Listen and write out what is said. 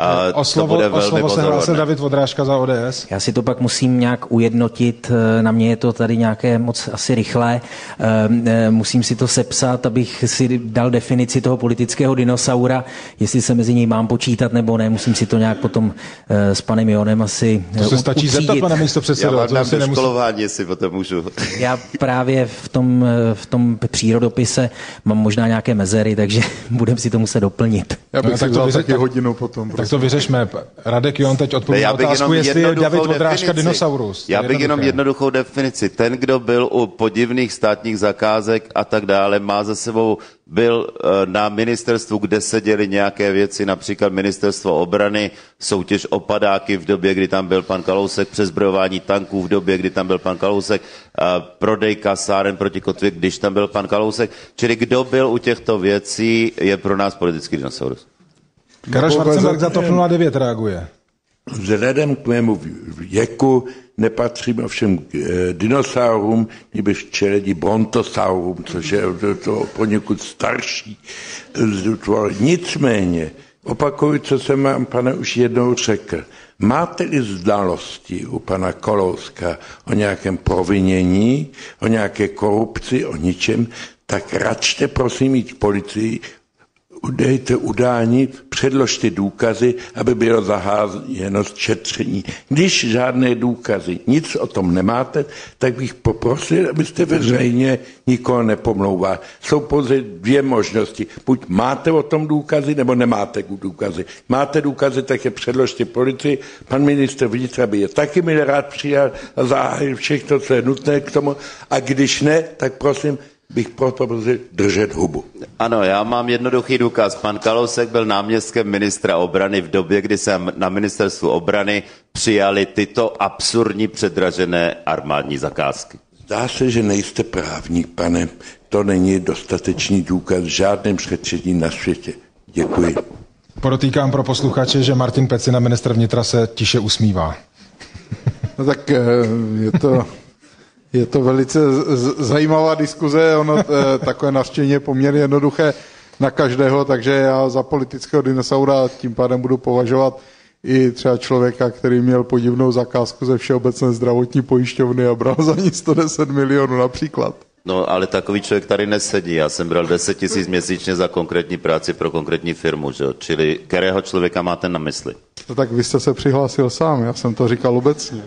A o slovo se hlásil David Vodrážka za ODS. Já si to pak musím nějak ujednotit, na mě je to tady nějaké moc asi rychlé. Musím si to sepsat, abych si dal definici toho politického dinosaura, jestli se mezi něj mám počítat nebo ne, musím si to nějak potom s panem Jonem asi to se stačí zeptat, pane místopředsedo. Já mám doškolování, jestli potom můžu. Já právě v tom přírodopise mám možná nějaké mezery, takže budeme si to muset doplnit. Já bych si vzal taky hodinu potom. Tak to vyřešme. Radek Jon teď odpověděl na otázku, jestli je David Vodrážka dinosaurus. Já bych jenom jednoduchou definici. Ten, kdo byl u podivných státních zakázek a tak dále, má za sebou, byl na ministerstvu, kde se děly nějaké věci, například ministerstvo obrany, soutěž o padáky v době, kdy tam byl pan Kalousek, přezbrojování tanků v době, kdy tam byl pan Kalousek, prodej kasáren proti kotvě, když tam byl pan Kalousek. Čili kdo byl u těchto věcí, je pro nás politický dinosaurus. Karel Schwarzenberg za TOP 09 reaguje. Vzhledem k mému věku nepatřím ovšem k dinosaurům, nebož čeledi brontosaurům, což je to poněkud starší tvor. Nicméně, opakuju, co jsem vám, pane, už jednou řekl. Máte-li znalosti u pana Kalouska o nějakém provinění, o nějaké korupci, o ničem, tak račte prosím jít k policii, udejte udání, předložte důkazy, aby bylo zahájeno šetření. Když žádné důkazy, nic o tom nemáte, tak bych poprosil, abyste veřejně nikoho nepomlouval. Jsou pouze dvě možnosti. Buď máte o tom důkazy, nebo nemáte důkazy. Máte důkazy, tak je předložte policii. Pan ministr vnitra by je taky mi rád přijal a zahájil všechno, co je nutné k tomu. A když ne, tak prosím, bych poprosil držet hubu. Ano, já mám jednoduchý důkaz. Pan Kalousek byl náměstkem ministra obrany v době, kdy se na ministerstvu obrany přijali tyto absurdní předražené armádní zakázky. Zdá se, že nejste právník, pane. To není dostatečný důkaz v žádném šetření na světě. Děkuji. Podotýkám pro posluchače, že Martin Pecina, ministr vnitra, se tiše usmívá. No tak je to velice zajímavá diskuze, ono takové nařčení je poměrně jednoduché na každého, takže já za politického dinosaura tím pádem budu považovat i třeba člověka, který měl podivnou zakázku ze Všeobecné zdravotní pojišťovny a bral za ní 110 milionů například. No, ale takový člověk tady nesedí. Já jsem bral 10 000 měsíčně za konkrétní práci pro konkrétní firmu, že? Čili kterého člověka máte na mysli? No tak vy jste se přihlásil sám, já jsem to říkal obecně.